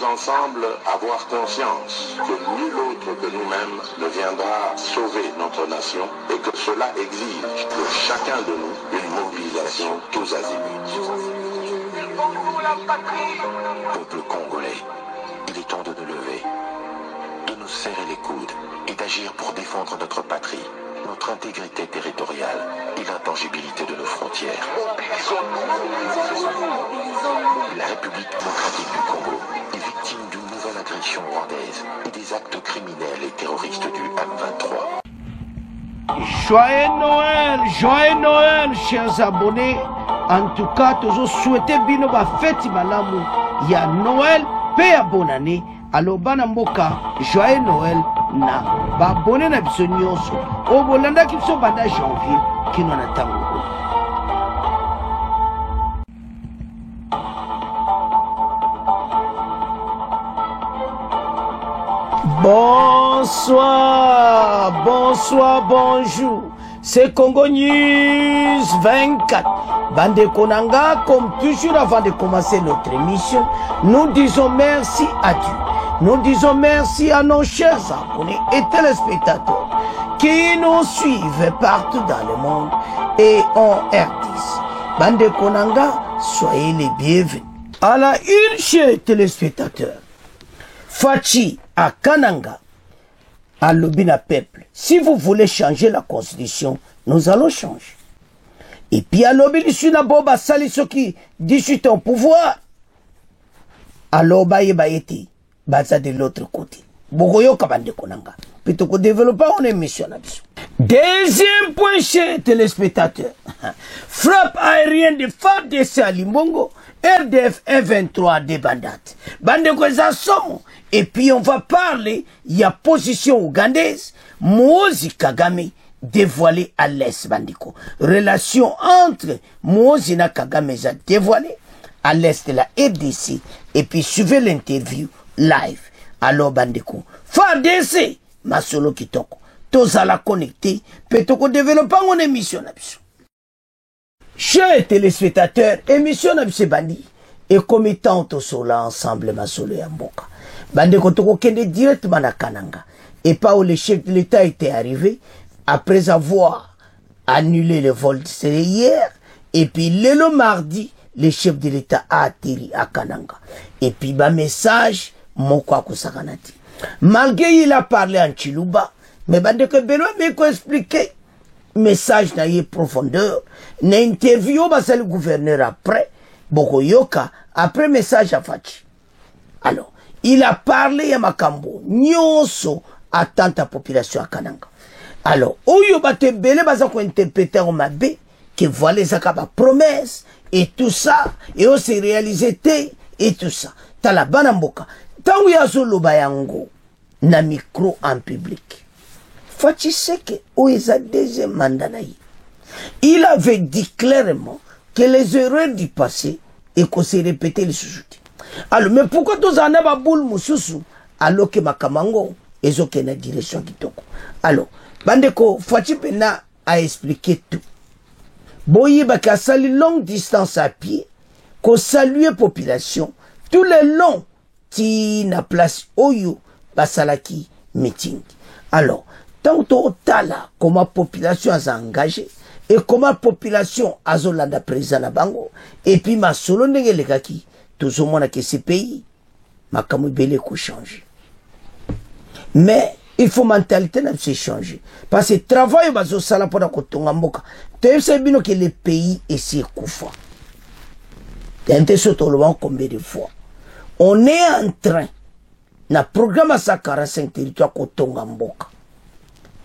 ensemble avoir conscience que nul autre que nous-mêmes ne viendra sauver notre nation et que cela exige de chacun de nous une mobilisation tous azimuts. Peuple congolais, il est temps de nous lever, de nous serrer les coudes et d'agir pour défendre notre patrie, notre intégrité territoriale et l'intangibilité de nos frontières. La République démocratique du Congo est victime d'une nouvelle agression rwandaise et des actes criminels et terroristes du M23. Joyeux Noël, chers abonnés. En tout cas, toujours souhaiter bino ba fête malamu ya Noël, paix à bonne année. Alors banamboka, joyeux Noël na ba bonne na biso nyonso. O bolanda ki biso banda janvier kino na tango. Bonsoir, bonjour. C'est Congo News 24. Bande Konanga, comme toujours avant de commencer notre émission, nous disons merci à Dieu. Nous disons merci à nos chers abonnés et téléspectateurs qui nous suivent partout dans le monde et en R10. Bande Konanga, soyez les bienvenus. À la une, chers téléspectateurs, Fachi à Kananga, à l'Obina peuple, si vous voulez changer la constitution, nous allons changer. Et puis à l'Obina Boba Salisoki, 18 ans au pouvoir, alors Baye baza de l'autre côté. Bogoyo Kabande Konanga. Plutôt que développer une émission. Deuxième point, chers téléspectateurs. Frappe aérienne de FARDC à Limbongo, RDF F23 des bandates. Bande Somo. Et puis on va parler, il y a position ougandaise, Mozi Kagame dévoilé à l'Est, Bandiko. Relation entre Mozi na Kagame a dévoilé à l'Est de la RDC. Et puis suivez l'interview live. Alors Bandiko, FARDC, Masolo Kitoko, tous à la connecter, peut-on développer une émission. Chers téléspectateurs, émission Nabise Bandi, et commettant tous cela ensemble, Masolo Yamboka. Bande Kotoko Kende directement à Kananga. Et pas où le chef de l'État était arrivé, après avoir annulé le vol hier, et puis le mardi, le chef de l'État a atterri à Kananga. Et puis, message, Mokwa Kusakanati. Malgré il a parlé en Chiluba, mais Bande Benoît m'a expliqué, message n'a eu profondeur, n'a interview le gouverneur après, Bokoyoka, après message à Fachi. Alors, il a parlé à Makambo, Nyonso, à tante population à Kananga. Alors, Oyo Bate Bele Bazako interpréter au Mabé, que voilà ça promesse, et tout ça, et on s'est réalisé, et tout ça. Tala Banamboka, Tangu Yazolo Bayango, na micro en public. Fachi Seke, Oeza deuxième mandat. Il avait dit clairement que les erreurs du passé, et qu'on s'est répété les sous-outils. Alors, mais pourquoi tous en avez boule moussousou alors que Makamango est au na direction kitoko. Alors, Bandeko, Fachi Pena a expliqué tout. Boye baka sali longue distance à pied, qu'on salue population, tout le long qui na place Oyo, Basalaki meeting. Alors, tant que tala, comment population a engagé, et comment population a zolanda président na bango, et puis ma solo ndenge le kaki, tout le monde que ces pays, ma kamou belé ko changer. Mais, il faut mentalité n'a pas changer. Parce que travail bazo sala pour la kotonga mboka. Tu sais bien que le pays est si koufa. T'es surtout le combien de fois. On est en train, na programme à sa 45 territoires kotonga mboka.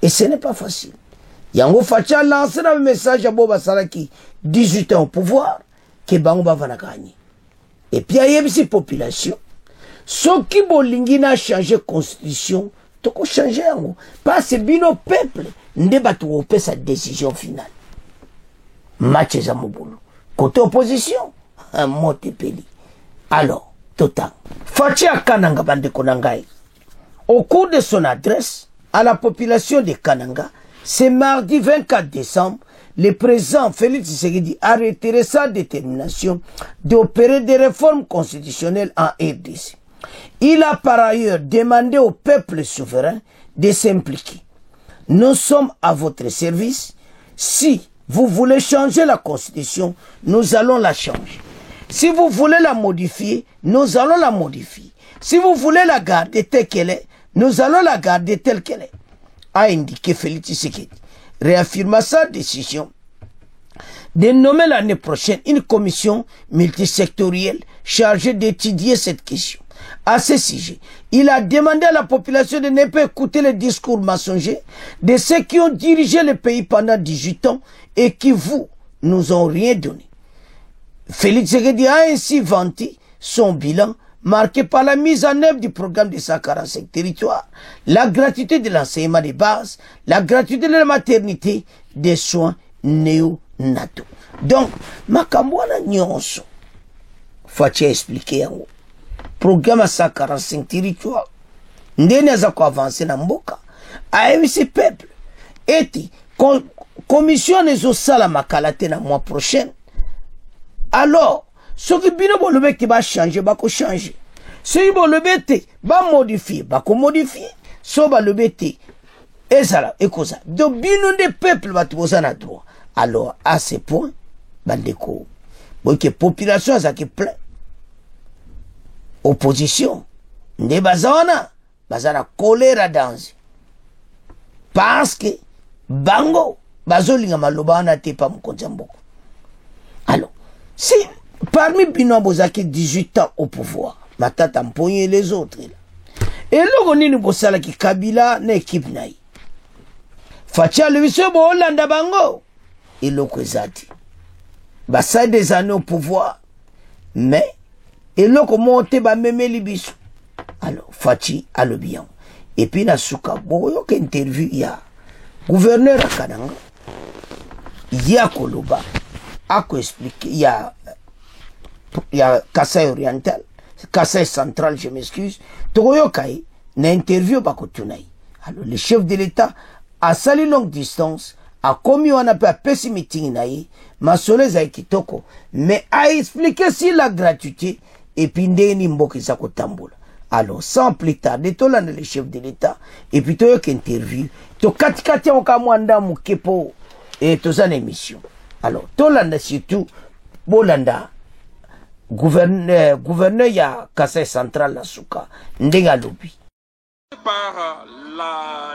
Et ce n'est pas facile. Yango Facha lancé un message à Boba Salaki, 18 ans au pouvoir, que Bango va gagner. Et puis, il y a une population. Ceux qui bolingi n'a changé la constitution, toko changer yango. Parce que bino peuple, n'deba tu sa décision finale. Match za mobulu. Côté opposition, un mot peli. Alors, total. Facha Kananga bande konangai. Au cours de son adresse à la population de Kananga, ce mardi 24 décembre, le président Félix Tshisekedi a retiré sa détermination d'opérer des réformes constitutionnelles en RDC. Il a par ailleurs demandé au peuple souverain de s'impliquer. Nous sommes à votre service. Si vous voulez changer la constitution, nous allons la changer. Si vous voulez la modifier, nous allons la modifier. Si vous voulez la garder telle qu'elle est, nous allons la garder telle qu'elle est, a indiqué Félix Tshisekedi, réaffirma sa décision de nommer l'année prochaine une commission multisectorielle chargée d'étudier cette question. À ce sujet, il a demandé à la population de ne pas écouter les discours mensongers de ceux qui ont dirigé le pays pendant 18 ans et qui nous ont rien donné. Félix Tshisekedi a ainsi vanté son bilan marqué par la mise en œuvre du programme de 145 territoires, la gratuité de l'enseignement de base, la gratuité de la maternité, des soins néonataux. Donc, Makambouana Nyonso, faut-il expliquer en haut. Programme à 145 territoires, ndeni aza ko avancer na mboka, ayebisi peuple, eti, commission nezo sala makalate na mois prochain. Alors, ce qui bino bolebe qui va changer, va changer. Ce qui bolebe te, va modifier, va modifier. So bolebe te, et ça là, et ça. Donc, bino de peuple va te poser na droit. Alors, à ce point, bandeko, bon que population a qui plein. Opposition, ne bazana colère danse. Parce que, bango, bazolinga maloba na te pa mkonjamboko. Alors, si parmi Bino Bozaki 18 ans au pouvoir, Matata Mponye et les autres, et là, on est Bosala qui Kabila n'équipe naï. Fatia le vice bo Hollanda bango, et l'Okwezati. Bassa des années au pouvoir, mais, et là, comment on ba meme libiso. Alors, Fati a le bien. Et puis, na souka, bon, y'a interview, il y a gouverneur à Kananga, il y a Koloba. A quoi expliquer, il y a Kassai Oriental, Kassai Central, je m'excuse, Togoyo Kai, n'a interview Bakotunai. Alors, le chef de l'État a sali longue distance, a commis un appel à petit meeting naï, Masole Zaikitoko, mais a expliqué si la gratuité, et puis ndeni mboki zako tambola. Alors, sans plus tarder, tola le chef de l'État, et puis toyo interview, to katikati okamwanda mukepo, et to zan émission. Alors, Tolanda surtout, Bolanda, gouverneur ya Kassai Central la Souka, Ndenga Lobi. Par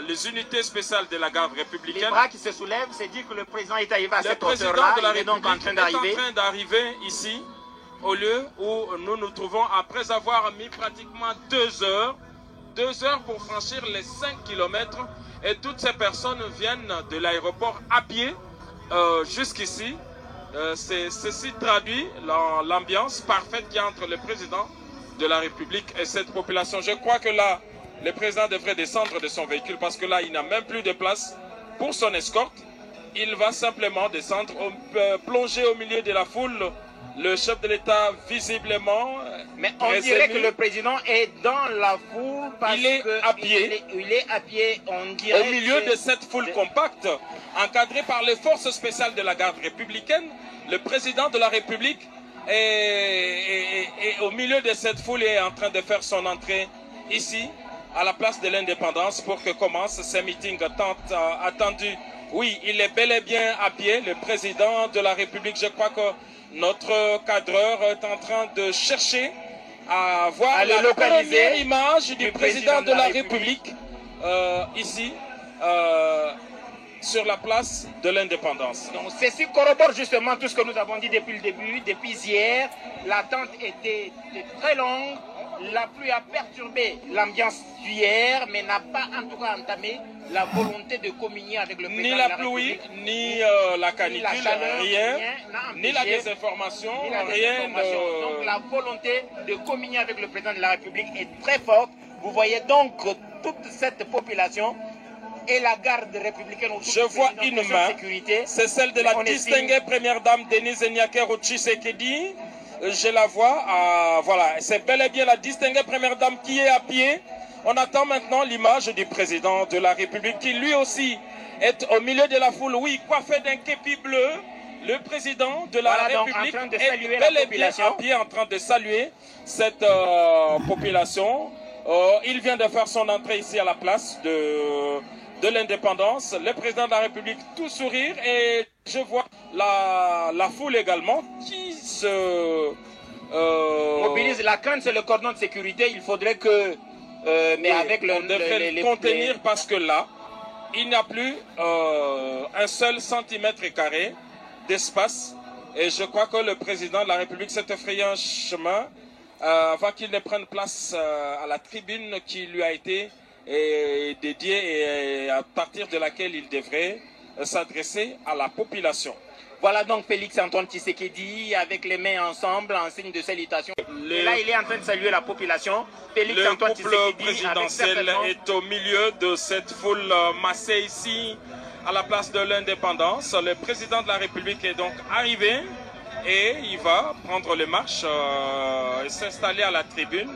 les unités spéciales de la garde républicaine. Les bras qui se soulèvent, c'est dire que le président est arrivé à cette hauteur-là. Le président de la République est en train d'arriver ici, au lieu où nous nous trouvons, après avoir mis pratiquement 2 heures pour franchir les 5 km. Et toutes ces personnes viennent de l'aéroport à pied. Jusqu'ici, ceci traduit l'ambiance parfaite qu'il y a entre le président de la République et cette population. Je crois que là, le président devrait descendre de son véhicule parce que là, il n'a même plus de place pour son escorte. Il va simplement descendre, plonger au milieu de la foule. Le chef de l'État, visiblement... Mais on dirait que le président est dans la foule parce il est à pied. Il est à pied, on dirait. Au milieu de cette foule compacte, encadrée par les forces spéciales de la garde républicaine, le président de la République est au milieu de cette foule et est en train de faire son entrée ici, à la place de l'Indépendance, pour que commencent ces meetings tant attendus. Oui, il est bel et bien à pied, le président de la République. Je crois que notre cadreur est en train de chercher à voir la première image du président de la République ici, sur la place de l'Indépendance. Donc ceci corrobore justement tout ce que nous avons dit depuis le début, depuis hier. L'attente était très longue. La pluie a perturbé l'ambiance d'hier, mais n'a pas en tout cas entamé la volonté de communier avec le président de la République. Ni la pluie, ni la canicule, ni la chaleur, rien, ni la désinformation, rien. Donc la volonté de communier avec le président de la République est très forte. Vous voyez donc toute cette population et la garde républicaine. Je vois une main, c'est celle de la distinguée première dame Denise Nyakero Tshisekedi. Je la vois, voilà, c'est bel et bien la distinguée première dame qui est à pied. On attend maintenant l'image du président de la République qui lui aussi est au milieu de la foule, oui, coiffé d'un képi bleu. Le président de la République est bel et bien en train de saluer cette population. Il vient de faire son entrée ici à la place de l'indépendance. Le président de la République tout sourire et je vois la foule également qui se mobilise. La crainte, c'est le cordon de sécurité. Il faudrait que... mais avec les contenir parce que là, il n'y a plus un seul centimètre carré d'espace. Et je crois que le président de la République s'est effrayé un chemin avant qu'il ne prenne place à la tribune qui lui a été dédiée et à partir de laquelle il devrait s'adresser à la population. Voilà donc Félix Antoine Tshisekedi avec les mains ensemble en signe de salutation. Et là, il est en train de saluer la population. Félix Antoine Tshisekedi, le couple présidentiel est au milieu de cette foule massée ici à la place de l'indépendance. Le président de la République est donc arrivé et il va prendre les marches et s'installer à la tribune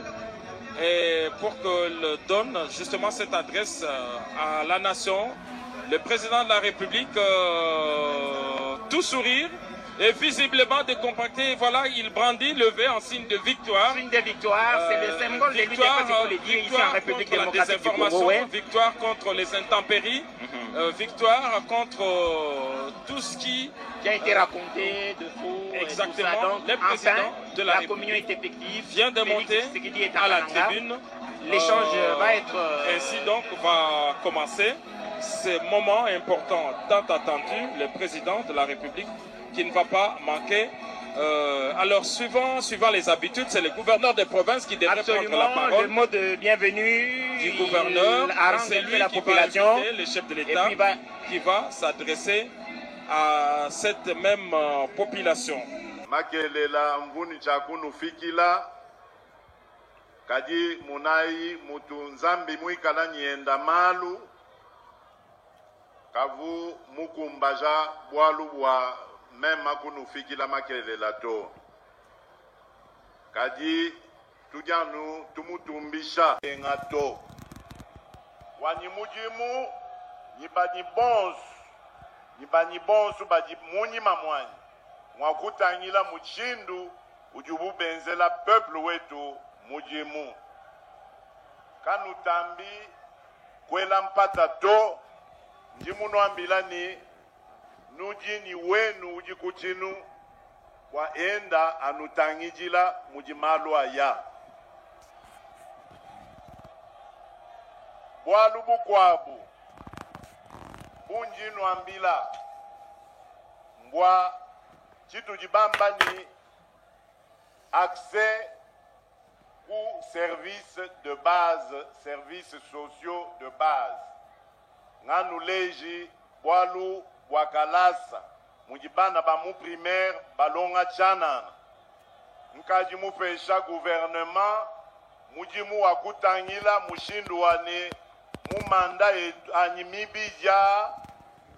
et pour qu'il donne justement cette adresse à la nation. Le président de la République, tout sourire et visiblement décompacté, voilà, il brandit levé en signe de victoire. Signe de victoire, c'est le symbole de l'unité, ici en République démocratique du Congo. Victoire contre les intempéries, victoire contre tout ce qui a été raconté de faux. Exactement. Donc, le président de la communion est effective. Vient de monter à la tribune. L'échange va être... Ainsi donc va commencer ce moment important tant attendu, le président de la République qui ne va pas manquer. Alors suivant les habitudes, c'est le gouverneur des provinces qui devrait prendre la parole. Le mot de bienvenue du gouverneur, c'est lui qui va inviter le chef de l'État qui va s'adresser à cette même population. Makelela mvuni chakunu fikila kadi munai mutu nzambi muikala nyenda malu kavu mukumbaja bwalu bwa mema kunufikila makelela to kadi tujanu tumutumbisha engato wanyimujimu nyibani bonsu badi munyi mamwanyi mwakutangila muchindu ujubu benzela peuple wetu mujimu kanutambi kwela mpata to njimuno ambilani nujini wenu uji kuchinu wa enda anutangijila mujimalu aya bwalu bukwabu bunjinu ambila mbwa chitu jibamba ni accès ou services de base, services sociaux de base. Nganu leji bwalu bwakalasa mujibana ba mu primaire balonga chanana nkaji mupesha gouvernement mujimu wakutangila mushindu wane mumanda anyimibija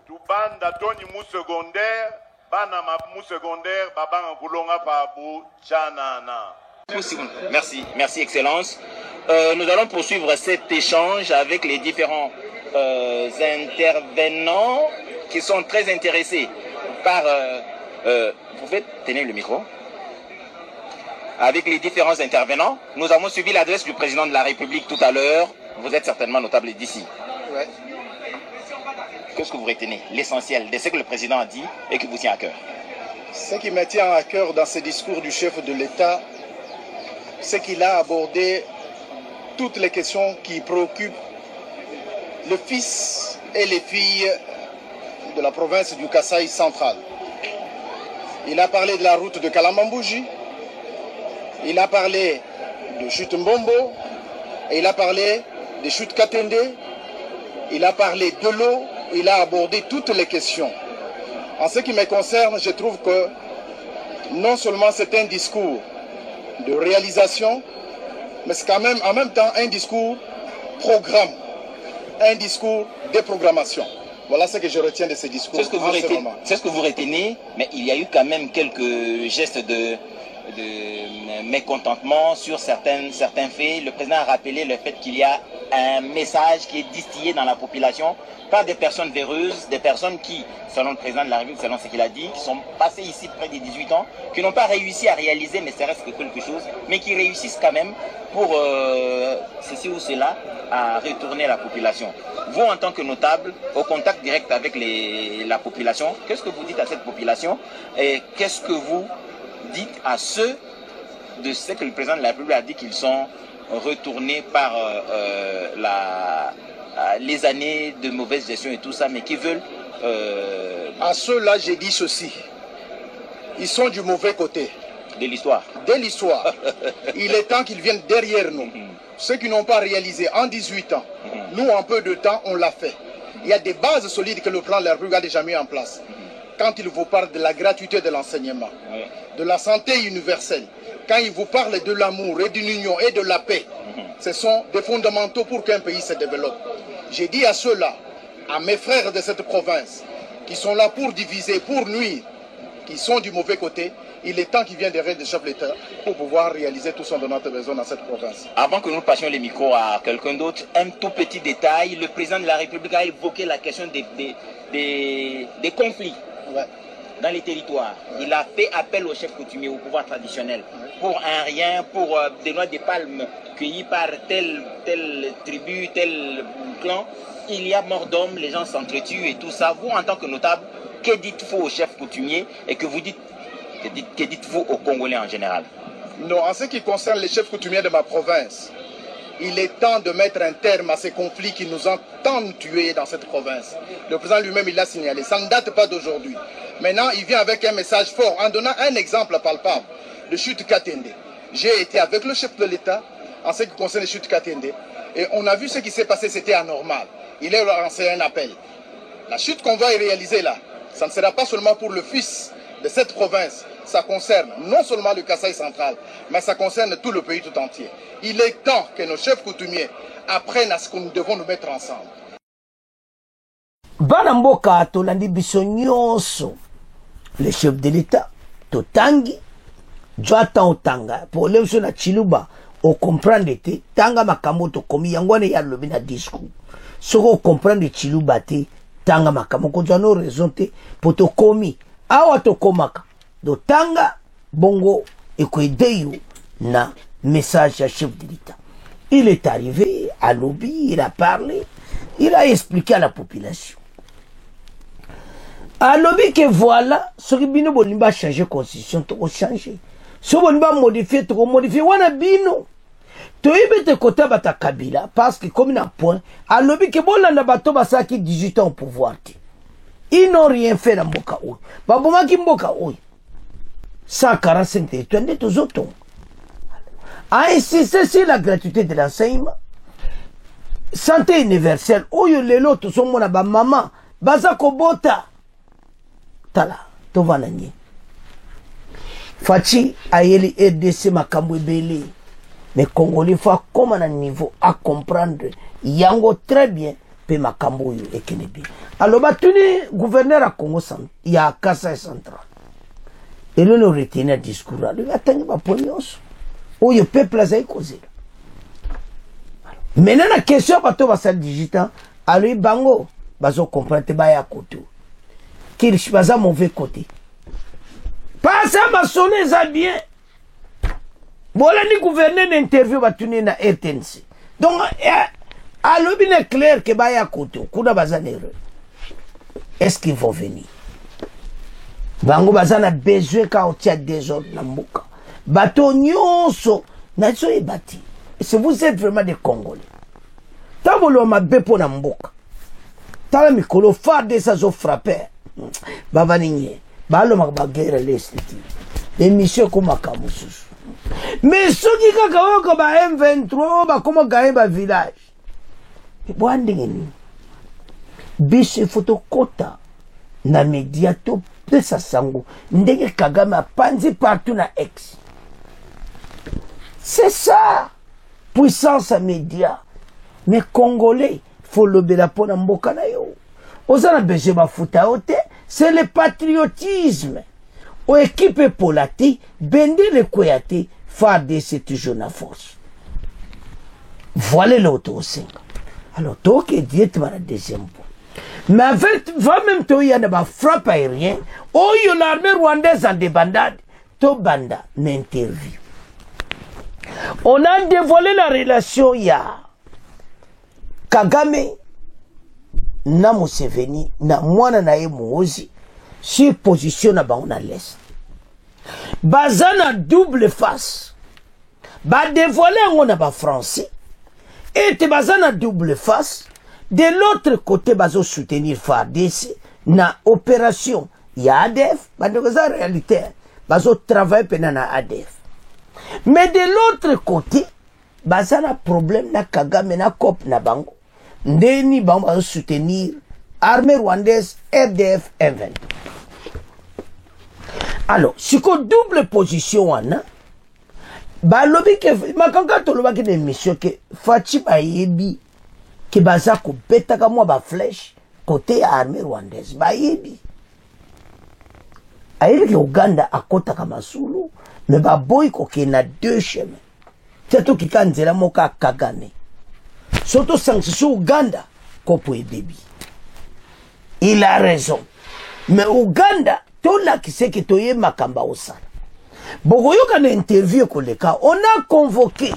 tubanda toni mu secondaire bana mu secondaire babanga kulonga pa bu chanana. Merci Excellence. Nous allons poursuivre cet échange avec les différents intervenants qui sont très intéressés par... vous pouvez tenir le micro. Avec les différents intervenants, nous avons suivi l'adresse du président de la République tout à l'heure. Vous êtes certainement notable d'ici. Ouais. Qu'est-ce que vous retenez? L'essentiel de ce que le président a dit et qui vous tient à cœur. Ce qui me tient à cœur dans ce discours du chef de l'État, c'est qu'il a abordé toutes les questions qui préoccupent le fils et les filles de la province du Kasaï central. Il a parlé de la route de Kalamambouji, il a parlé de chute Mbombo, et il a parlé de chute Katende, il a parlé de l'eau, il a abordé toutes les questions. En ce qui me concerne, je trouve que non seulement c'est un discours de réalisation, mais c'est quand même en même temps un discours programme, un discours de programmation. Voilà ce que je retiens de ce discours. C'est ce que vous retenez, mais il y a eu quand même quelques gestes de mécontentement sur certains faits. Le président a rappelé le fait qu'il y a un message qui est distillé dans la population par des personnes véreuses, des personnes qui, selon le président de la République, selon ce qu'il a dit, qui sont passées ici près de 18 ans, qui n'ont pas réussi à réaliser, mais ça reste que quelque chose, mais qui réussissent quand même pour ceci ou cela à retourner la population. Vous, en tant que notable, au contact direct avec la population, qu'est-ce que vous dites à cette population et qu'est-ce que vous dites à ceux de ce que le président de la République a dit qu'ils sont retournés par les années de mauvaise gestion et tout ça, mais qui veulent... À ceux-là, j'ai dit ceci. Ils sont du mauvais côté. De l'histoire. De l'histoire. Il est temps qu'ils viennent derrière nous. Ceux qui n'ont pas réalisé en 18 ans, nous, en peu de temps, on l'a fait. Il y a des bases solides que le plan de la République a déjà mis en place. Quand il vous parle de la gratuité de l'enseignement, de la santé universelle, quand il vous parle de l'amour et d'une union et de la paix, ce sont des fondamentaux pour qu'un pays se développe. J'ai dit à ceux-là, à mes frères de cette province, qui sont là pour diviser, pour nuire, qui sont du mauvais côté, il est temps qu'ils viennent derrière le chef de l'État pour pouvoir réaliser tout ce dont notre besoin dans cette province. Avant que nous passions les micros à quelqu'un d'autre, un tout petit détail, le président de la République a évoqué la question des conflits dans les territoires. Il a fait appel au chef coutumier, au pouvoir traditionnel, pour un rien, pour des noix de palme cueillies par telle tribu, tel clan. Il y a mort d'homme, les gens s'entretuent et tout ça. Vous, en tant que notable, que dites-vous au chef coutumier et que dites-vous aux Congolais en général? Non, en ce qui concerne les chefs coutumiers de ma province, il est temps de mettre un terme à ces conflits qui nous ont tant tués dans cette province. Le président lui-même, il l'a signalé. Ça ne date pas d'aujourd'hui. Maintenant, il vient avec un message fort en donnant un exemple palpable. Le chute Katende. J'ai été avec le chef de l'État en ce qui concerne le chute Katende. Et on a vu ce qui s'est passé, c'était anormal. Il a lancé un appel. La chute qu'on va réaliser là, ça ne sera pas seulement pour le fils de cette province. Ça concerne non seulement le Kasaï central, mais ça concerne tout le pays tout entier. Il est temps que nos chefs coutumiers apprennent à ce que nous devons nous mettre ensemble. Bana mboka tolandi biso nyonso le chef de l'État totangi jwata otanga pour leso na chiluba o comprendre te tanga makambo to komi yangwane ya lobi na discours soko comprendre chiluba te tanga makambo ko no raison te pour to komi awa to komaka do tanga bongo ekoedeyo na message ya chef de l'État. Il est arrivé à lobby, il a parlé, il a expliqué à la population. À lobby que voilà, ce qui bino bonimba changer constitution, to changer. Ce bonimba modifier, to modifier, wana bino. To ibete kota bata Kabila, parce que comme un point, à lobby que bolanda bato basaki 18 ans au pouvoir. Ils n'ont rien fait dans Mboka Oui. Baboma ki Mboka Oui. 145 territoires de tous autres. A insisté sur la gratuité de l'enseignement. Santé universelle. Oyo lelo to son mona ba maman. Baza kobota. Tala. To vananye. Fachi ayeli RDC makambo ebele. Mais Congolais faut comme un niveau à comprendre. Yango très bien. Pe makambo yo ekenebi. Alors batuni gouverneur à Congo central. Il y a Kasaï central. Et là, nous retenons le discours. Il attend pas pour nous. Où le peuple a causé. Maintenant, la question bateau va ser digital. Alors, bango, bazo comprendre te baya côté. Qu'il baza mauvais côté. Pas ça, ma sonné ça bien. Voilà ni gouverneur d'interview va tourner na RTNC. Donc, alors bien est clair que baya côté. Kuna baza nere. Est-ce qu'ils vont venir? Bango bazana besoin ka otia désordre na mboka. Bato nyonso na so e bati. Si vous êtes vraiment des Congolais. Tabolo mabe po na mboka. Tala mikolo fa de sa zo frapper. Baba ninye. Balo makabagera lesti. Émission comme kamususu. Mais ceux qui kaka wako ba M23 ba comme gaemba village. Bwandingeni. Biche photokota na mediato pesa sango ndenge Kagame apanzi partout na ex. C'est ça puissance média. Mais Congolais faut lobela pona mboka na yo. Ozana beje ba futa ote, c'est le patriotisme. O équipe polati bende le koyate farde c'est toujours na force. voilà l'auto 5. Alors, toi qui dis la deuxième point. Mais avec, va même toi, il y a des frappes aériennes. Oh, il y a l'armée rwandaise en débandade. To banda n'interview. On a dévoilé la relation, il y a Kagame na Museveni na mwana na ye Muhoozi sur position na bango na l'est. Baza na double face. Ba dévoilé ngo na ba français. Et te baza na double face. De l'autre côté bazo soutenir FARDC na opération ya ADF. Ba de ça réalité. Bazo travailler pena na ADF. Mais de l'autre côté baza na problème na Kagame na COP na bango. Ndeni bango bazo soutenir armée rwandaise RDF M23. Alors, si qu'on double position wana, ba lobi ke makanga to loba ke des missions que Fachi ba yebi ke baza ko beta ka moi ba flèche côté armée rwandaise ba yebi. Ayebi ke Uganda akota ka masulu, mais ba boy ko ke na deux chemins. Teto ki kanzela moka Kagame. Soto sanction Uganda ko po yebi. Il a raison. Mais Uganda tola qui sait que toye makamba osala. Bogoyo kana interview koleka, on a convoqué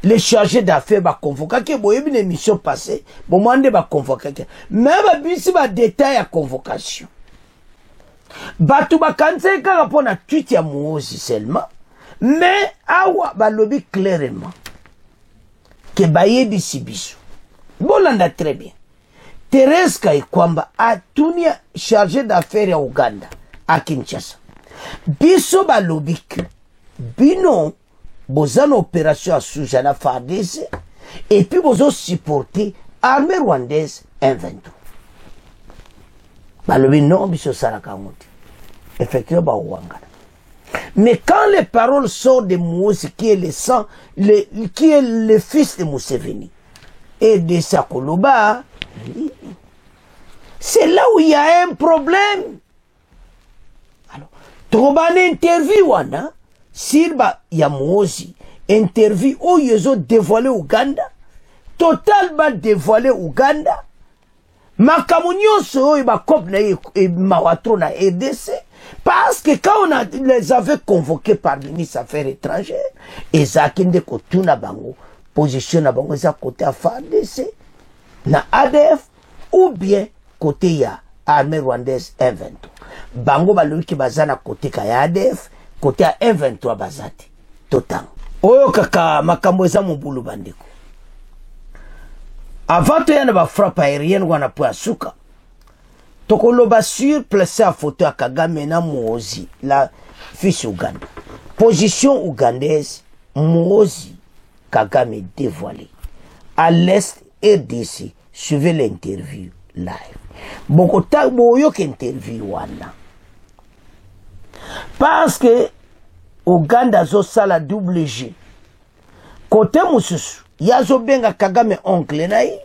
les chargés d'affaires ba convoquer que boyebi une émission passée, bon mande ba convoquer. Mais ba bisi ba détail à convocation. Batu ba kanse ka rapona tweet ya Muhoozi seulement, mais awa ba lobby clairement que bayebi sibiso. Bolanda très bien. Thérèse Kayikwamba atunia chargé d'affaires ya Uganda à Kinshasa. Biso balobiki bino bozana opération à Soujana FARDC et puis bozo supporter armée rwandaise M23. Balobi non biso salaka ngoti. Effectivement ba Wangana. Mais quand les paroles sortent de Muhoozi qui est le sang, qui est le fils de Museveni et de Sakoloba, c'est là où il y a un problème. Alors, Troban interview wana, Silba ya Muhoozi, interview où ils ont dévoilé Uganda, totalement dévoilé Uganda, Makamunyo so iba kop na mawatro na RDC, parce que quand on les avait convoqués par le ministre des Affaires étrangères, et ça kende kotuna bango, position na bango za côté à FARDC, na ADF, ou bien côté ya armée rwandaise M23. Bango balobi ki bazana côté ka ya ADF, côté ya M23 bazati. Total. Oyo kaka makambo eza mubulu bandeko. Avant to yana ba frappe aérienne wana po asuka. Tokoloba sur placer à photo à Kagame na Muhoozi, la fils Uganda. Position ougandaise, Muhoozi, Kagame dévoilé. À l'est RDC, suivez l'interview live. Bokota boyo interview wana. Parce que Uganda zo sala double G. Côté mususu, yazo benga Kagame oncle naï.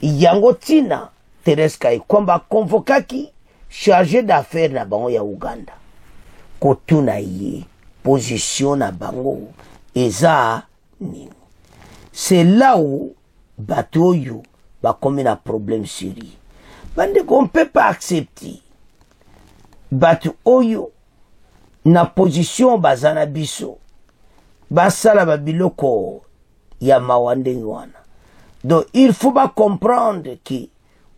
Yango tina Thérèse Kayikwamba convocaki chargé d'affaires na bango ya Uganda. Kotuna ye position na bango eza nini. C'est là où Batoyo va comme un problème sérieux. On ne peut pas accepter. Batoyo na position bazana biso. Basala babiloko ya mawande wana. Donc il faut pas comprendre que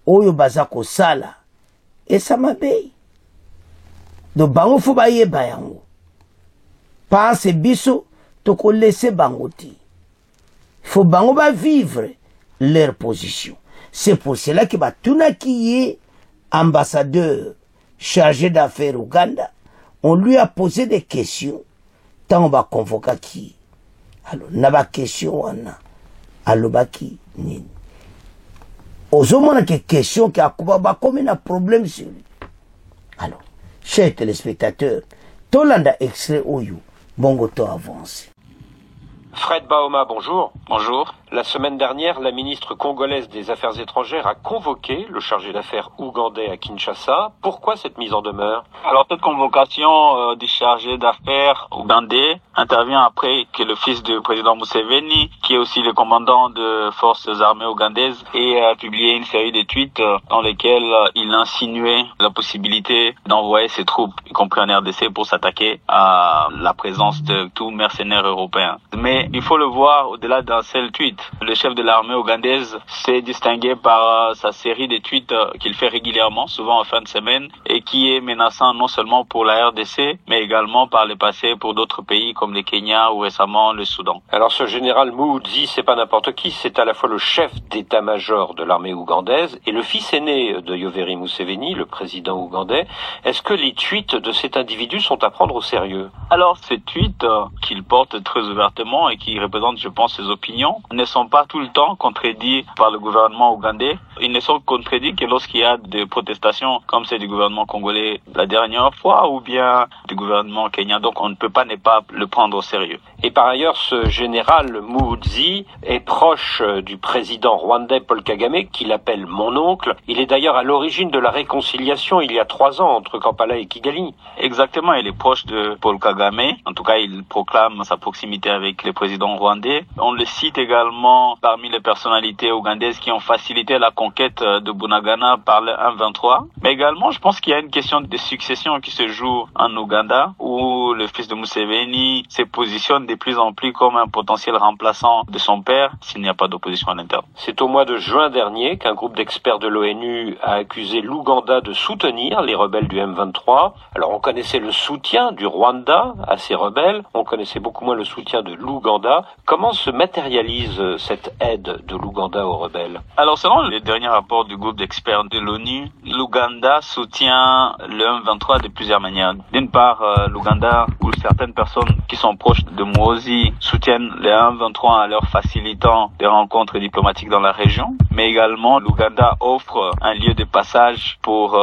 oyo bazako sala et ça m'abeye. Donc bango faut ba yeba yango. Pense biso toko laisser bangoti. Il faut bango ba vivre leur position. C'est pour cela que Batuna qui est ambassadeur chargé d'affaires au Ouganda, on lui a posé des questions. Tant on va convoquer qui. Alors, on a des questions, on a. Alors, qui nini. Ozomona que question qui a comme un problème sur lui. Alors, chers téléspectateurs, Tolanda extrait Oyo, Bongo to avance. Fred Baoma, bonjour. Bonjour. La semaine dernière, la ministre congolaise des Affaires étrangères a convoqué le chargé d'affaires ougandais à Kinshasa. Pourquoi cette mise en demeure? Alors cette convocation du chargé d'affaires ougandais intervient après que le fils du président Museveni, qui est aussi le commandant de forces armées ougandaises, ait publié une série de tweets dans lesquels il insinuait la possibilité d'envoyer ses troupes, y compris en RDC, pour s'attaquer à la présence de tout mercenaires européens. Mais il faut le voir au-delà d'un seul tweet. Le chef de l'armée ougandaise s'est distingué par sa série de tweets qu'il fait régulièrement, souvent en fin de semaine, et qui est menaçant non seulement pour la RDC, mais également par le passé pour d'autres pays comme le Kenya ou récemment le Soudan. Alors ce général Muhoozi, c'est pas n'importe qui, c'est à la fois le chef d'état-major de l'armée ougandaise et le fils aîné de Yoweri Museveni, le président ougandais. Est-ce que les tweets de cet individu sont à prendre au sérieux? Alors ces tweets qu'il porte très ouvertement et qui représentent, je pense, ses opinions, ne sont pas tout le temps contredits par le gouvernement ougandais. Ils ne sont contredits que lorsqu'il y a des protestations comme celle du gouvernement congolais la dernière fois ou bien du gouvernement kenyan. Donc on ne peut pas ne pas le prendre au sérieux. Et par ailleurs, ce général Muhoozi est proche du président rwandais Paul Kagame, qu'il appelle mon oncle. Il est d'ailleurs à l'origine de la réconciliation il y a 3 ans entre Kampala et Kigali. Exactement, il est proche de Paul Kagame. En tout cas, il proclame sa proximité avec le président rwandais. On le cite également parmi les personnalités ougandaises qui ont facilité la conquête de Bunagana par le M23. Mais également, je pense qu'il y a une question de succession qui se joue en Ouganda, où le fils de Museveni se positionne de plus en plus comme un potentiel remplaçant de son père s'il n'y a pas d'opposition à l'interne. C'est au mois de juin dernier qu'un groupe d'experts de l'ONU a accusé l'Ouganda de soutenir les rebelles du M23. Alors on connaissait le soutien du Rwanda à ces rebelles, on connaissait beaucoup moins le soutien de l'Ouganda. Comment se matérialise cette aide de l'Ouganda aux rebelles? Alors selon les derniers rapports du groupe d'experts de l'ONU, l'Ouganda soutient le M23 de plusieurs manières. D'une part, l'Ouganda ou certaines personnes qui sont proches de Muhoozi soutiennent le M23 en leur facilitant des rencontres diplomatiques dans la région, mais également l'Ouganda offre un lieu de passage pour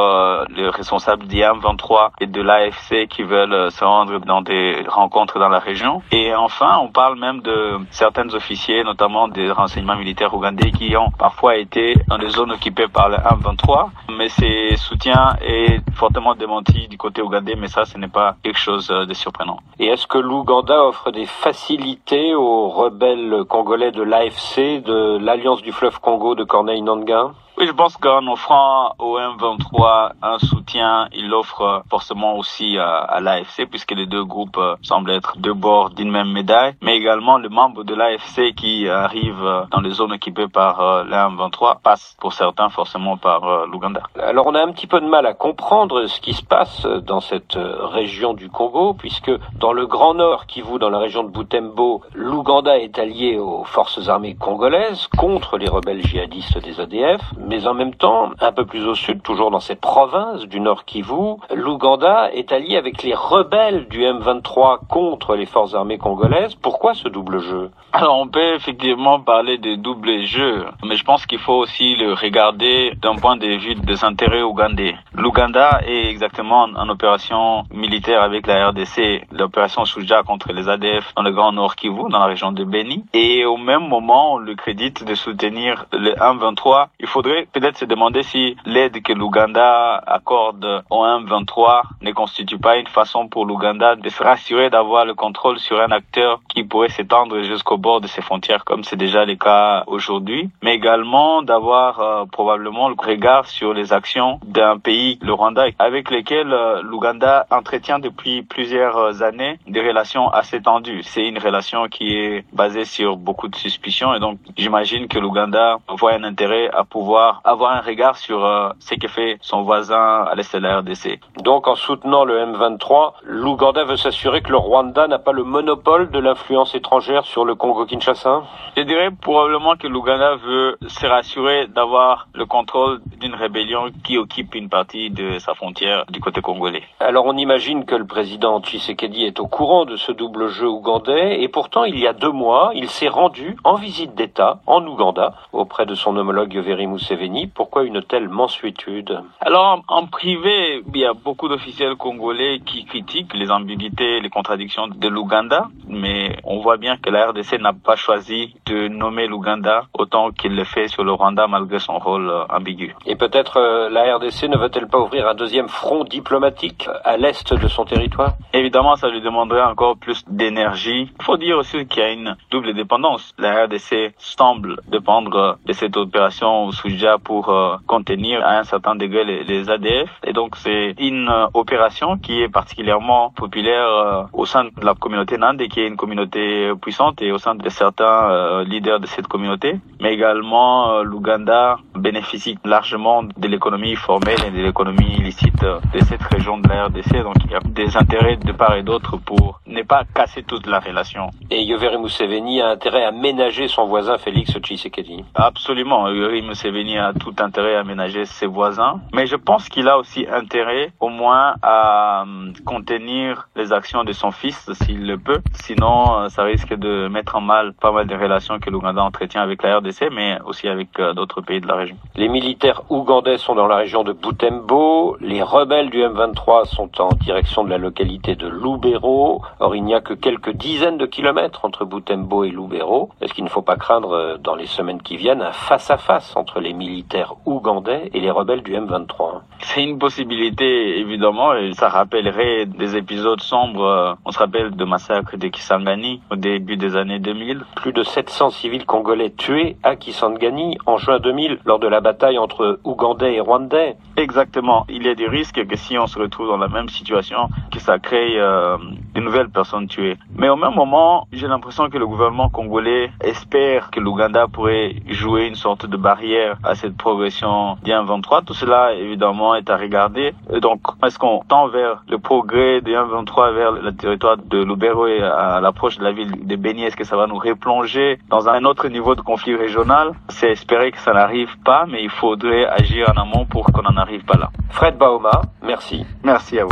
les responsables du M23 et de l'AFC qui veulent se rendre dans des rencontres dans la région. Et enfin, on parle même de certains officiers, notamment des renseignements militaires ougandais qui ont parfois été dans des zones occupées par le M23, mais ces soutiens est fortement démenti du côté ougandais, mais ça, ce n'est pas quelque chose de surprenant. Et est-ce que l'Ouganda offre des facilités aux rebelles congolais de l'AFC, de l'Alliance du fleuve Congo de Corneille Nangaa? Oui, je pense qu'en offrant au M23 un soutien, il offre forcément aussi à l'AFC, puisque les deux groupes semblent être deux bords d'une même médaille, mais également les membres de l'AFC qui arrivent dans les zones occupées par le M23 passent pour certains forcément par l'Ouganda. Alors on a un petit peu de mal à comprendre ce qui se passe dans cette région du Congo, puisque dans le Grand Nord, Kivu, dans la région de Butembo, l'Ouganda est allié aux forces armées congolaises contre les rebelles djihadistes des ADF. Mais en même temps, un peu plus au sud, toujours dans cette province du Nord Kivu, l'Ouganda est allié avec les rebelles du M23 contre les forces armées congolaises. Pourquoi ce double jeu? Alors on peut effectivement parler de double jeu, mais je pense qu'il faut aussi le regarder d'un point de vue des intérêts ougandais. L'Ouganda est exactement en opération militaire avec la RDC, l'opération Shuja contre les ADF dans le Grand Nord Kivu, dans la région de Beni. Et au même moment, on le crédite de soutenir le M23. Il faudrait peut-être se demander si l'aide que l'Ouganda accorde au M23 ne constitue pas une façon pour l'Ouganda de se rassurer d'avoir le contrôle sur un acteur qui pourrait s'étendre jusqu'au bord de ses frontières, comme c'est déjà le cas aujourd'hui, mais également d'avoir probablement le regard sur les actions d'un pays, le Rwanda, avec lequel l'Ouganda entretient depuis plusieurs années des relations assez tendues. C'est une relation qui est basée sur beaucoup de suspicions et donc j'imagine que l'Ouganda voit un intérêt à pouvoir avoir un regard sur ce que fait son voisin à l'est de la RDC. Donc en soutenant le M23, l'Ouganda veut s'assurer que le Rwanda n'a pas le monopole de l'influence étrangère sur le Congo-Kinshasa? Je dirais probablement que l'Ouganda veut se rassurer d'avoir le contrôle d'une rébellion qui occupe une partie de sa frontière du côté congolais. Alors on imagine que le président Tshisekedi est au courant de ce double jeu ougandais et pourtant il y a 2 mois, il s'est rendu en visite d'État en Ouganda auprès de son homologue Yoweri Museveni. Museveni. Pourquoi une telle mansuétude? Alors, en privé, il y a beaucoup d'officiels congolais qui critiquent les ambiguïtés, les contradictions de l'Ouganda, mais on voit bien que la RDC n'a pas choisi de nommer l'Ouganda autant qu'il le fait sur le Rwanda malgré son rôle ambigu. Et peut-être la RDC ne veut-elle pas ouvrir un deuxième front diplomatique à l'est de son territoire? Évidemment, ça lui demanderait encore plus d'énergie. Il faut dire aussi qu'il y a une double dépendance. La RDC semble dépendre de cette opération Souja pour contenir à un certain degré les ADF. Et donc, c'est une opération qui est particulièrement populaire au sein de la communauté Nande, qui est une communauté puissante, et au sein de certains leaders de cette communauté. Mais également, l'Ouganda bénéficie largement de l'économie formelle et de l'économie illicite de cette région de la RDC. Donc, il y a des intérêts de part et d'autre pour ne pas casser toute la relation. Et Yoweri Museveni a intérêt à ménager son voisin Félix Tshisekedi? Absolument. Yoweri Museveni a tout intérêt à ménager ses voisins. Mais je pense qu'il a aussi intérêt, au moins, à contenir les actions de son fils, s'il le peut. Sinon, ça risque de mettre en mal pas mal de relations que l'Ouganda entretient avec la RDC, mais aussi avec d'autres pays de la région. Les militaires ougandais sont dans la région de Butembo. Les rebelles du M23 sont en direction de la localité de Lubero. Or, il n'y a que quelques dizaines de kilomètres entre Butembo et Lubero. Est-ce qu'il ne faut pas craindre, dans les semaines qui viennent, un face-à-face entre les militaires ougandais et les rebelles du M23? C'est une possibilité, évidemment, et ça rappellerait des épisodes sombres. On se rappelle de massacre de Kisangani au début des années 2000. Plus de 700 civils congolais tués à Kisangani en juin 2000 lors de la bataille entre Ougandais et Rwandais. Exactement. Il y a des risques que si on se retrouve dans la même situation, que ça crée de nouvelles personnes tuées. Mais au même moment, j'ai l'impression que le gouvernement congolais espère que l'Ouganda pourrait jouer une sorte de barrière à cette progression du M23. Tout cela, évidemment, est à regarder. Et donc, est-ce qu'on tend vers le progrès du M23 vers le territoire de Lubero et à l'approche de la ville de Beni? Est-ce que ça va nous replonger dans un autre niveau de conflit régional? C'est espérer que ça n'arrive pas, mais il faudrait agir en amont pour qu'on n'en arrive pas là. Fred Baoma, merci. Merci à vous.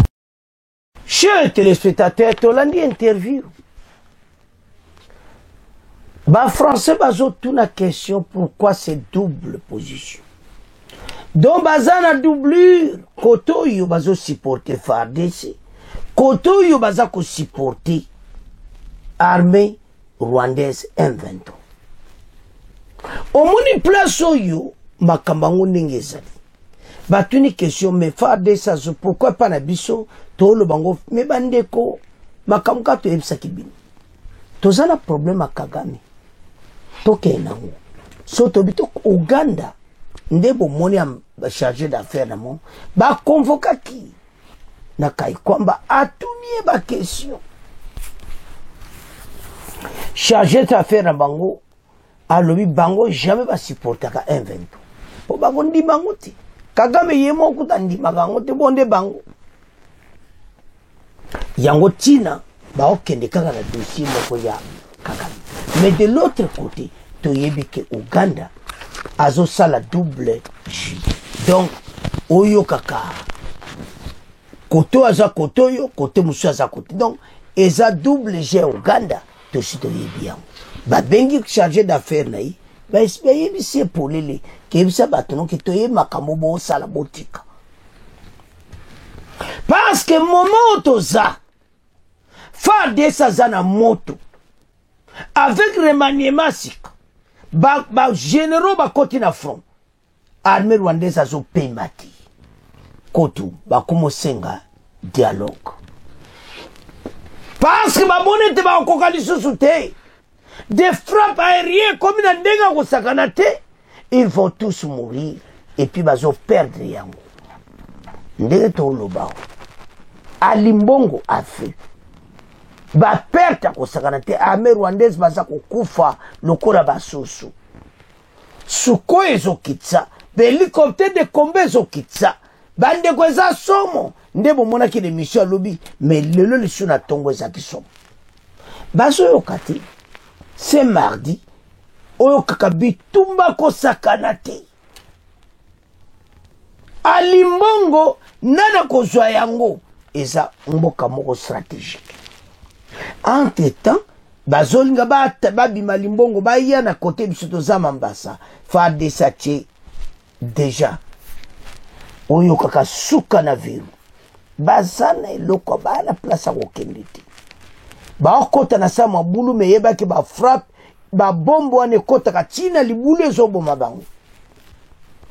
Chers téléspectateurs, Tolandi interview. Français bazo tuna question pourquoi c'est double position. Donc bazana doublure koto yo bazo supporter FARDC, koto yo baza ko supporter armée rwandaise M23. Omoni place yo makambango ndengezali. Batuni question mais FARDC pourquoi pas na biso tolo bango me bandeko makamuka to ebisaki bino. Tozana problème a Kagame. Toke nango. So tobito Uganda ndebo moni am chargé d'affaires namo ba convoka ki na kai kwamba atunie ba question. Chargé d'affaires na bango alobi bango jamais ba supporter ka M23. Po bango ndi bango ti. Kagame yemo kutandi magango te bonde bango. Yango tina ba okende kaka na dossier moko ya Kagame. Mais de l'autre côté, toyebi ke Uganda azo sala double J. Donc oyo kaka koto aza koto yo, kote musu aza kote. Donc eza double J Uganda to si toyebi yango. Ba bengi chargé d'affaires na yi, ba yebi se polele ke bisa batono ke toyebi makambo bo sala botika. Parce que moment toza FARDC zana moto avec remaniement sik ba généraux ba koti na front armée rwandaise azo pemati kotu ba komosenga dialogue parce que ba bonete ba kokali susute des frappes aériennes comme na ndenga ko sakanate ils vont tous mourir et puis bazo perdre yango ndenge to lobao alimbongo a fait ba perte ko sakanate armée rwandaise baza kokufa lokola basusu suko ezokitsa hélicoptère de combat ezokitsa bande ko za somo ndebo mona ki de mission lobby mais lelo le suna tongo za kisomo bazo yokati c'est mardi oyo kaka bitumba ko sakanate alimbongo nana ko zwa yango eza mboka moko stratégique. Entre-temps, bazolinga babima limbongo baya na côté biso toza Mambasa FARDC déjà oyo kaka suka na viru bazana eloko bana place akokende te baokota na sa mabulu meyebaki bafrappe babombo wana ekotaka ntina libulu ezoboma bango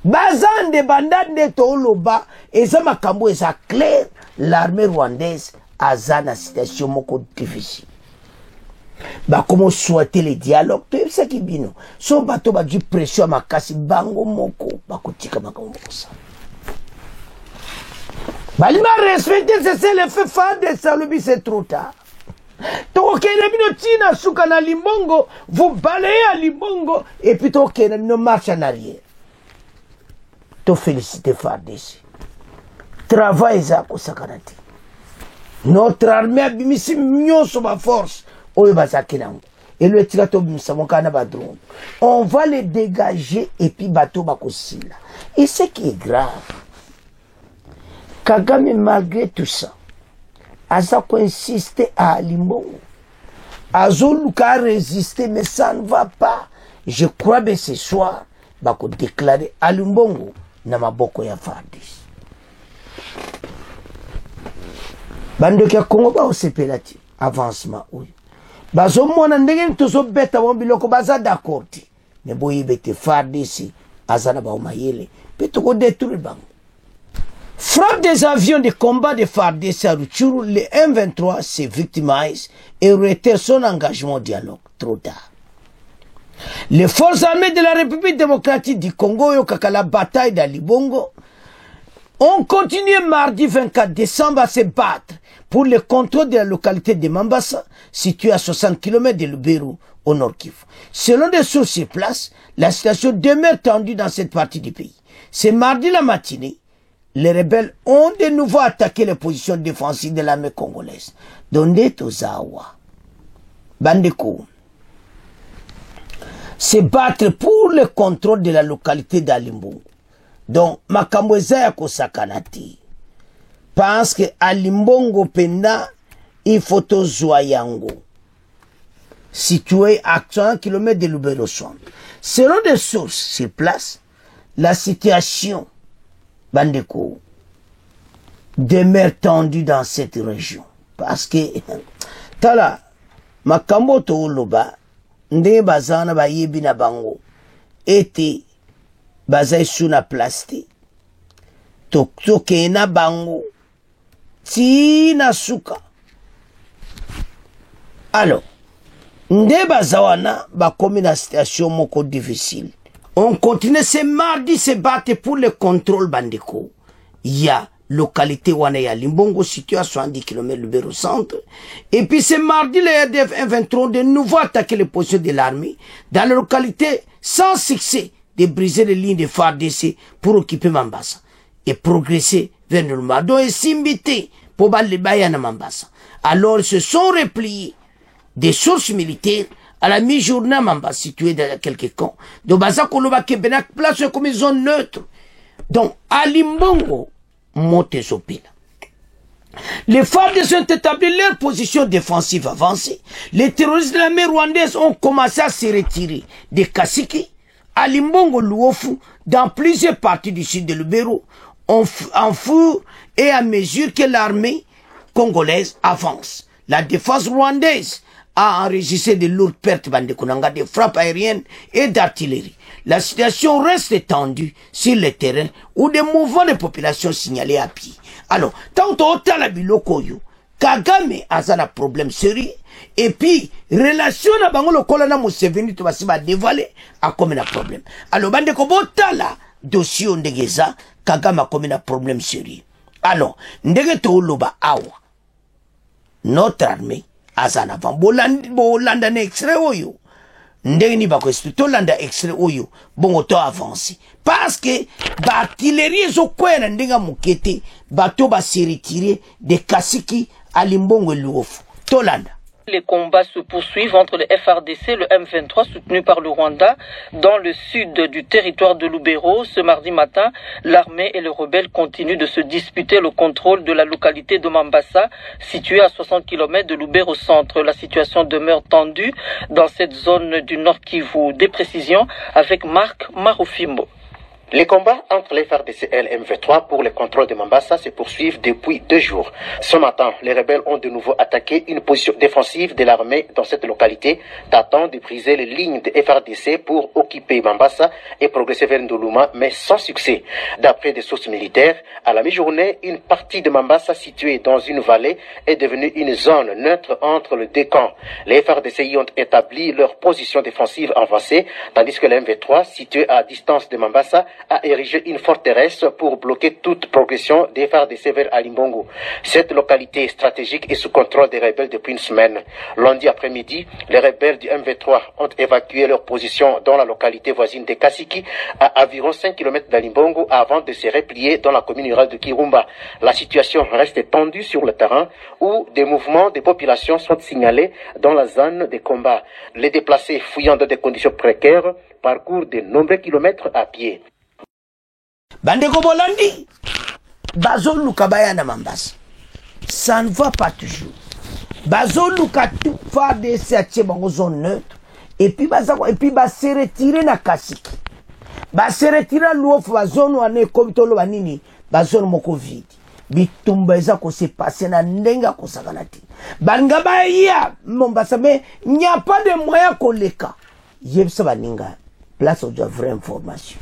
bazande bandande tooloba eza makambo eza clair l'armée rwandaise aza na situation moko difficile bakomo souhaiter le dialogue toyebisaki bino so bato badwi pression ya makasi bango moko bakotika makambo mokosa balima respecter c'est le fait phare de salobi c'est trop tard tokokende bino ntina suka na limbongo vous balayez à limbongo et puis tokokende bino marche en arrière to féliciter FARDC travail eza kosakana te notre armée abimisi nyonso baforce oyo bazaki nango elo etika tobimisa mokana na badrone on va les dégager et puis bato bakosila et ce qui est grave Kagame malgré tout ça aza insister à Limbongo azoluka résister mais ça ne va pas je crois que ce soir bako déclarer à Limbongo na maboko ya FARDC bando kia Congo ba osepela ti avancement oyo bazomona ndenge tozobeta bo biloko baza d'accord ti ne boyebete FARDC azana ba omayele pe toko détruire bango. Frappe des avions de combat de FARDC à Rutshuru, le M23 se victimise et retire son engagement au dialogue. Trop tard. Les forces armées de la République démocratique du Congo, la bataille d'Alibongo, ont continué mardi 24 décembre à se battre pour le contrôle de la localité de Mambasa, située à 60 km de Lubero, au Nord Kivu. Selon des sources sur place, la situation demeure tendue dans cette partie du pays. C'est mardi la matinée, les rebelles ont de nouveau attaqué les positions défensives de l'armée congolaise. Donde Tozawa, Bandeko, se battre pour le contrôle de la localité d'Alimbongo. Donc, Makamweza ya kosakanati. Parce que Alimbongo pena, il faut tozwa yango. Situé à 100 km de Lubero Centre. Selon des sources sur place, la situation Bandeko demeure tendue dans cette région. Parce que, tala, makambo to oloba, nde bazana ba yebi na bango, ete, bazai suna plasti, toke na bango, ti na suka. Alors, nde bazawana, ba komi na situation moko difficile. On continue ce mardi se battre pour le contrôle Bandeko. Il y a localité wana ya Limbongo située à 70 km Lubero Centre. Et puis ce mardi, les RDF 23 de nouveau attaqué les positions de l'armée dans la localité sans succès de briser les lignes de FARDC pour occuper Mambasa et progresser vers le Mado et s'imiter pour battre les Bayana Mambasa. Alors ils se sont repliés des sources militaires à la mi-journée à Mambasa, située dans quelques camps. Donc, Baza Koloba Kebenak place comme une zone neutre. Donc, à Limbongo, Montezopila. Les FARDC ont établi leur position défensive avancée. Les terroristes de la mer rwandaise ont commencé à se retirer de Kasiki, à Limbongo, Luofu, dans plusieurs parties du sud de Lubero, en fur et à mesure que l'armée congolaise avance. La défense rwandaise a enregistré de lourdes pertes Bandekonanga, de frappes aériennes et d'artillerie. La situation reste tendue sur le terrain où des mouvements de population signalés à pied. Alors, tant que la biloko yo, Kagame a un problème sérieux et puis relation na bango lokola na Museveni to basiba dévoiler a comme un problème. Alors Bandeko botala dossier ndegeza Kagame a comme un problème sérieux. Alors, ndege to loba awa. Notre armée azana van bolanda ne extrait oyo ndenge ni bako expliquer landa extrait oyo bongo to avancer parce que ba artillerie zo kwena ndenga mukete bato ba se retirer de Kasiki à Limbongo Luofu to landa. Les combats se poursuivent entre le FARDC et le M23 soutenu par le Rwanda dans le sud du territoire de Lubero. Ce mardi matin, l'armée et les rebelles continuent de se disputer le contrôle de la localité de Mambasa, située à 60 km de Lubero Centre. La situation demeure tendue dans cette zone du Nord Kivu. Des précisions avec Marc Marofimbo. Les combats entre les FARDC et le M23 pour le contrôle de Mambasa se poursuivent depuis 2 jours. Ce matin, les rebelles ont de nouveau attaqué une position défensive de l'armée dans cette localité, tentant de briser les lignes de FARDC pour occuper Mambasa et progresser vers Ndoluma, mais sans succès. D'après des sources militaires, à la mi-journée, une partie de Mambasa située dans une vallée est devenue une zone neutre entre les 2 camps. Les FARDC y ont établi leur position défensive avancée, tandis que le M23, situé à distance de Mambasa, a érigé une forteresse pour bloquer toute progression des FARDC vers Alimbongo. Cette localité stratégique est sous contrôle des rebelles depuis une semaine. Lundi après-midi, les rebelles du M23 ont évacué leur position dans la localité voisine de Kasiki, à environ 5 km d'Alimbongo, avant de se replier dans la commune rurale de Kirumba. La situation reste tendue sur le terrain, où des mouvements de population sont signalés dans la zone de combat. Les déplacés fuyant dans des conditions précaires parcourent de nombreux kilomètres à pied. Bandeko Bolandi, Bazol Lukabaya na Mambasa. Ça ne va pas toujours. Bazol Lukatu fa de cette zone neutre. Et puis se retirer na Kasiki. Se retirer l'offre la zone où on est comme tout le banini. Bazol moko vide. Bitumba eza ko se passer na ndenga ko sakanati. Bangaba ya Mambasa mais il n'y a pas de moyen koleka. Yebsa baninga. Place où il y a vraie information.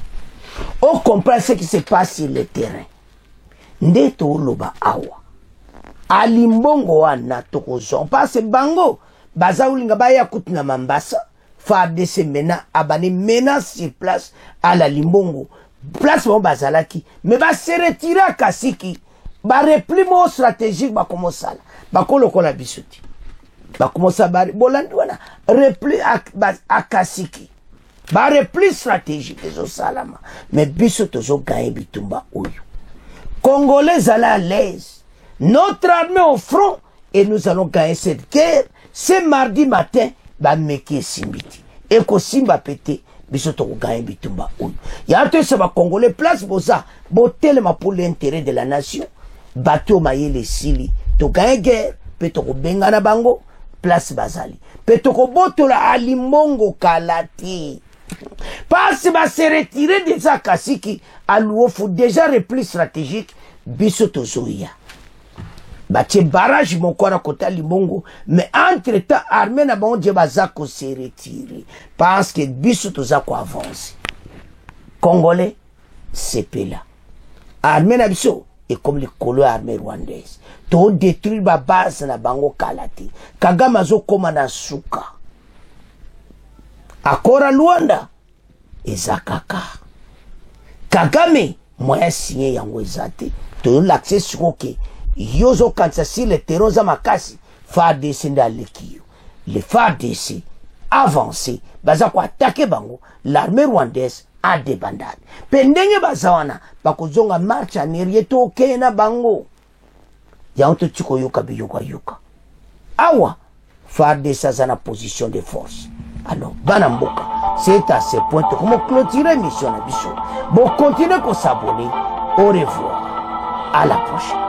On comprend ce qui se passe sur le terrain. Ndeto loba awa. Alimbongo wana tokozon. Parce bango. Baza ulinga baya kutina Mambasa. FARDC mena abane menace sur place à la Limbongo. Place bon bazalaki. Mais ba se retirer à Kasiki. Ba repli mo stratégique ba komo sala. Ba koloko la bisuti. Ba komo sala bolandi wana repli à Kasiki. Ba repli stratégique ezo salama. Mais biso tozo gagner bitumba oyo. Congolais à l'aise. Notre armée au front et nous allons gagner cette guerre. C'est mardi matin, ba meki simbiti. Et ko simba pété, biso to gagner bitumba oyo. Ya te se ba Congolais place boza, botel ma pour l'intérêt de la nation. Bateau mayele sili, to gagner guerre, pe to benga na bango, place bazali. Pe to botola Alimbongo kalati. Parce que se retirer de ça Kasiki à l'ouofu déjà repli stratégique biso tozoya. Batie barrage mon kora kota Limbongo mais entre temps armée na bango je bazako se retirer parce que biso tozako avance. Congolais c'est là. Armée na biso et comme les colo armée rwandaise. To détruire ba base na bango kalati. Kagame zo koma na suka. Akora Luanda ezakaka Kagame moyen signé yango ezate to l'accès sur OK yozo kansa si le terrain za makasi FARDC nda lekio les FARDC avancé baza ko attaquer bango l'armée rwandaise a débandade pendenge bazawana bakozonga marche en arrière to kena bango ya onto chiko yoka biyoka yoka awa FARDC za na position de force. Alors, Banamboka, c'est à ce point que nous clôturer mission à Bichon. Bon, continuez pour s'abonner. Au revoir. À la prochaine.